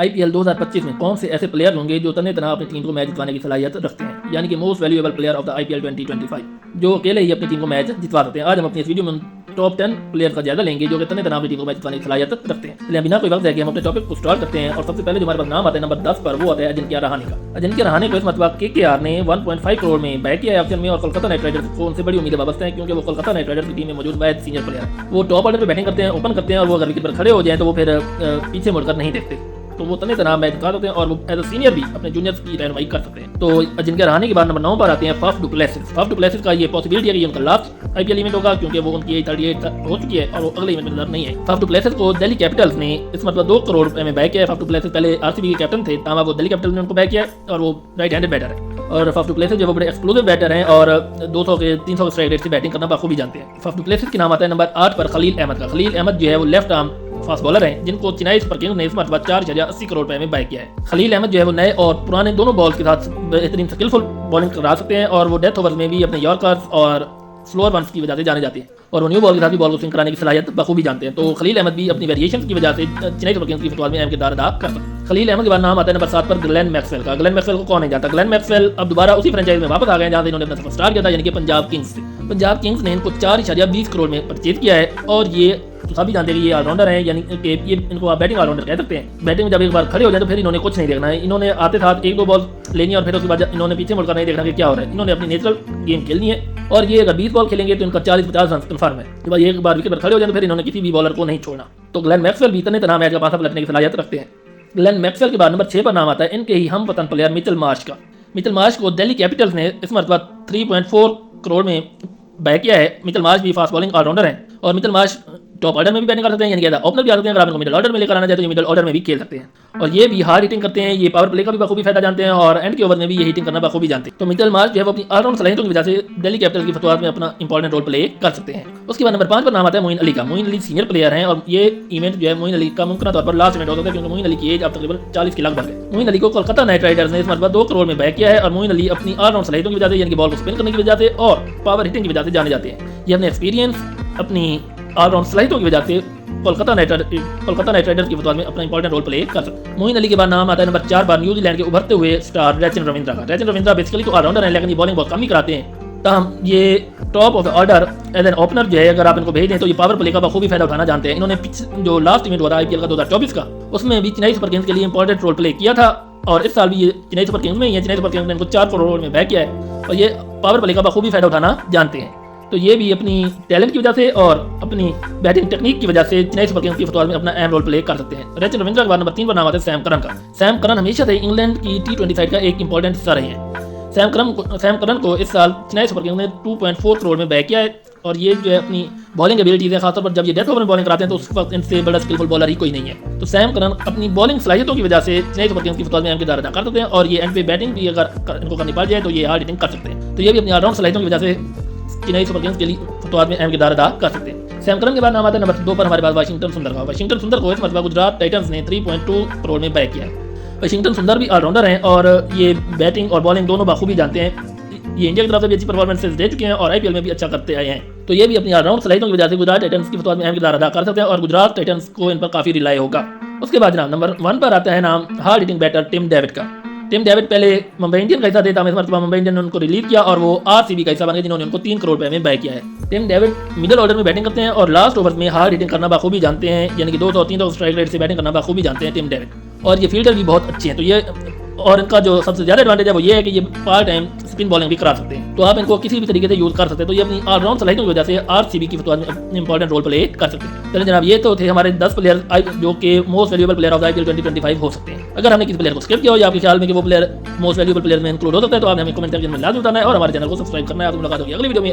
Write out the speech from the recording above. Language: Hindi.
IPL 2025 में कौन से ऐसे प्लेयर होंगे जो तने तना अपनी टीम को मैच जितवाने की सलाहियत रखते हैं, यानी कि most valuable player of the IPL 2025, जो अकेले ही अपनी टीम को मैच जितवा सकते हैं। आज हम अपनी इस वीडियो में टॉप 10 प्लेयर का जायजा लेंगे जो कि तने तना अपनी टीम को मैच जितवाने की सलाहियत रखते हैं। इसलिए बिना कोई वक्त है कि हम अपने टॉपिक को स्टार्ट करते हैं और सबसे पहले जो हमारे पास नाम आता है नंबर 10 पर, वो आता है अजिंक्य रहाणे का। अजिंक्य रहाणे को इस मरतबा KKR ने 1.5 करोड़ में बाय किया है ऑक्शन में, और कोलकाता नाइट राइडर्स को उनसे बड़ी उम्मीदें वाबस्ता है क्योंकि वो कोलकाता नाइट राइडर्स की टीम में मौजूद वाहिद सीनियर प्लेयर है। वो टॉप ऑर्डर पर बैटिंग करते हैं, ओपन करते हैं, और वो अगर विकेट पर खड़े हो जाए तो वो फिर पीछे मुड़कर नहीं देखते, तो वो तने तना मैच जिता सकते हैं और वो एज अ सीनियर भी अपने जूनियर्स की रहनुमाई कर सकते हैं। तो अजिंक्य रहाणे के बाद नंबर 9 पर आते हैं Faf du Plessis. Faf du Plessis का ये पॉसिबिलिटी है कि उनका लास्ट IPL इवेंट होगा क्योंकि वो उनकी 38 हो चुकी है और वो अगले इवेंट में नजर नहीं है। फाफ डु प्लेसिस को दिल्ली कैपिटल्स ने इस मतलब 2 करोड़ रुपए में बाय किया है। फाफ डु प्लेसिस पहले RCB के कैप्टन थे, तामा वो दिल्ली कैपिटल्स ने उनको बाय किया है और वो राइट हैंडेड बैटर है। और फाफ डु प्लेसिस जो वो बड़े एक्सप्लोसिव बैटर हैं और 200 के 300 के स्ट्राइक रेट से बैटिंग करना बखूबी जानते हैं। फाफ डु प्लेसिस के नाम आता है नंबर 8 पर खलील अहमद का। खलील अहमद जो है वो लेफ्ट आर्म फास्ट बॉलर हैं जिनको चेन्नई सुपर किंग्स ने इस मरतबा 4.80 करोड़ रुपए में बाय किया है। खलील अहमद जो है वो नए और पुराने दोनों बॉल्स के साथ बेहतरीन स्किलफुल बॉलिंग करा सकते हैं और वो डेथ ओवर्स में भी अपने यॉर्कर्स और स्लोअर वंस की वजह से जाने जाते हैं और वो न्यू बॉल के साथ भी बॉल को स्विंग कराने की सलाहियत बखूबी जानते हैं। तो खलील अहमद भी अपनी वेरिएशंस की वजह से चेन्नई सुपर किंग्स की फुटबॉल में अहम किरदार अदा कर सकते हैं। खलील अहमद के बाद नाम आता है नंबर 7 पर ग्लेन मैक्सवेल का। ग्लेन मैक्सवेल को कौन नहीं जानता। ग्लेन मैक्सवेल अब दोबारा उसी फ्रेंचाइज में वापस आ गए जहां से इन्होंने अपना सफर स्टार्ट किया था, यानी कि पंजाब किंग्स से। पंजाब किंग्स ने इनको 4.20 करोड़ में परचेज किया है और ये तो सभी जानते हैं कि ये ऑलराउंडर हैं, यानी कि ये इनको आप बैटिंग ऑलराउंडर कह सकते हैं। बैटिंग में जब एक बार खड़े हो जाए तो फिर इन्होंने कुछ नहीं देखना है, इन्होंने आते साथ 1-2 बॉल लेनी है और फिर उसके बाद इन्होंने पीछे मुड़कर नहीं देखना कि क्या हो रहा है। इन्होंने अपनी नेचुरल गेम खेलनी है और ये अगर 20 बॉल खेलेंगे तो इनका 40-50 रन कन्फर्म है। जब एक बार विकेट पर खड़े हो जाए तो फिर इन्होंने किसी भी बॉलर को नहीं छोड़ना। तो ग्लेन मैक्सवेल भी इतने तरह मैच का पासा पलटने की सलाहियत रखते हैं। ग्लेन मैक्सवेल के बाद नंबर 6 पर नाम आता है इनके ही हम वतन प्लेयर मिचेल मार्श का। मिचेल मार्श को दिल्ली कैपिटल्स ने इस मरतबा 3.4 करोड़ में बाय किया है। मिचेल मार्श भी फास्ट बॉलिंग ऑलराउंडर हैं और मिचेल मार्श टॉप ऑर्डर में भी बैटिंग कर सकते हैं, यानी कि ओपनर भी आ सकते हैं। अगर आप इनको मिडिल ऑर्डर में लेकर आना चाहते तो ये मिडिल ऑर्डर में भी खेल सकते हैं और ये भी हार्ड हिटिंग करते हैं। ये पावर प्ले का भी बखूबी फायदा जानते हैं और एंड के ओवर में भी ये हिटिंग करना बखूबी जानते हैं। तो मिचेल मार्श जो है वो अपनी ऑलराउंड सलाहियतों की वजह से दिल्ली कैपिटल्स की फुटबॉल में अपना इंपॉर्टेंट रोल प्ले कर सकते हैं। उसके बाद नंबर 5 पर नाम आता है मोइन अली का। मोइन अली सीनियर प्लेयर हैं और ये इवेंट जो है मोइन अली का मुमकिन तौर पर लास्ट इवेंट हो सकता है क्योंकि मोइन अली की एज अब तकरीबन 40 के लगभग है। मोइन अली को कोलकाता नाइट राइडर्स ने इस मरतबा 2 करोड़ में बाय किया है और मोइन अली अपनी ऑलराउंड सलाहियतों की वजह से, यानी कि बॉल को स्पिन करने की वजह से और पावर हिटिंग की वजह से जाने जाते हैं। ये अपने एक्सपीरियंस, अपनी ऑलराउंड सलाहियतों की वजह से कोलकाता नाइट राइडर्स की फुटबॉल में अपना इंपॉर्टेंट रोल प्ले कर सकते हैं। मोइन अली के बाद नाम आता है नंबर 4 पर न्यूजीलैंड के उभरते हुए स्टार रचिन रविंद्रा का। रचिन रविंद्रा बेसिकली तो ऑलराउंडर है लेकिन ये बॉलिंग बहुत कम ही कराते हैं। तमाम ये top of the order as an opener जो है अगर आप इनको भेज दें तो ये पावर प्ले का बखूबी फायदा उठाना जानते हैं। इन्होंने जो लास्ट इवेंट हुआ था IPL का 2024 का, उसमें भी चेन्नई सुपर किंग्स के लिए इंपॉर्टेंट रोल प्ले किया था और इस साल भी ये चेन्नई सुपर किंग्स में ही है। चेन्नई सुपर किंग्स ने इनको 4 करोड़ में बाय किया है और ये पावर प्ले का बखूबी फायदा उठाना जानते हैं। तो ये भी अपनी टैलेंट की वजह से और अपनी बैटिंग टेक्निक की वजह से चेन्नई सुपर किंग्स की फुटबॉल में अपना अहम रोल प्ले कर सकते हैं। रचिन रविंद्रा के बाद नंबर 3 पर नाम आता है सैम करन का। सैम करन हमेशा से इंग्लैंड की T20 साइड का एक इंपॉर्टेंट हिस्सा रहे हैं। सैम करन को इस साल चेन्नई सुपर किंग्स ने 2.4 करोड़ में बाय किया है और ये जो है अपनी बॉलिंग एबिलिटीज है, खासतौर पर जब ये डेथ ओवर में बॉलिंग कराते हैं तो उस वक्त इनसे बड़ा स्किलफुल बॉलर ही कोई नहीं है। तो सैम करन अपनी बॉलिंग सलाहियतों की वजह से चेन्नई सुपर किंग्स की फुटबॉल में अहम किरदार अदा कर सकते हैं और ये एंड पे बैटिंग भी अगर इनको करनी पड़ जाए तो ये हार्ड हिटिंग कर सकते हैं। तो ये भी अपनी ऑलराउंड सलाहियतों की वजह से चेन्नई सुपर किंग्स के लिए फुटबॉल में अहम किरदार अदा कर सकते हैं। सैम करन के बाद नाम आता है नंबर 2 पर हमारे पास वाशिंगटन सुंदर का। वाशिंगटन सुंदर को इस मरतबा गुजरात टाइटंस ने 3.2 करोड़ में बाय किया है। वाशिंगटन सुंदर भी ऑलराउंडर हैं और ये बैटिंग और बॉलिंग दोनों बखूबी जानते हैं। ये इंडिया की तरफ से भी अच्छी परफॉर्मेंसेस दे चुके हैं और IPL में भी अच्छा करते आए हैं। तो ये भी अपनी ऑलराउंड सलाहियतों की वजह से गुजरात टाइटंस की फुटबॉल में अहम किरदार अदा कर सकते हैं और गुजरात टाइटंस को इन पर काफी रिलाई होगा। उसके बाद जनाब नंबर 1 पर आता है नाम hard hitting batter Tim David का। टिम डेविड पहले मुंबई इंडियन का हिस्सा थे, इस मरतबा मुंबई इंडियन ने उनको रिलीज किया और वो RCB का हिस्सा बन गए जिन्होंने उनको 3 करोड़ रुपए में बाय किया है। टिम डेविड मिडिल ऑर्डर में बैटिंग करते हैं और लास्ट ओवर में हार्ड हिटिंग करना बखूबी जानते हैं, यानी कि 200-300 स्ट्राइक रेट से बैटिंग करना बखूबी जानते हैं टिम डेविड और ये फील्डर भी बहुत अच्छे हैं। तो ये और इनका जो सबसे ज्यादा एडवांटेज है वो ये है कि ये पार्ट टाइम स्पिन बॉलिंग भी करा सकते हैं, तो आप इनको किसी भी तरीके से यूज कर सकते हैं। तो ये अपनी ऑलराउंड सलाहियतों की वजह से RCB की फुटबॉल में इंपॉर्टेंट रोल प्ले कर सकते हैं। चलिए जनाब, ये तो थे हमारे 10 प्लेयर जो कि most valuable player of IPL 2025 हो सकते हैं। अगर हमने किसी प्लेयर को स्किप किया हो या आपके ख्याल में कि वो प्लेयर मोस्ट वैल्यूएबल प्लेयर में इंक्लूड हो सकता है तो आपने हमें कमेंट सेक्शन में लाजमी बताना है और हमारे चैनल को सब्सक्राइब करना है। आपसे मुलाकात होगी अगली वीडियो में।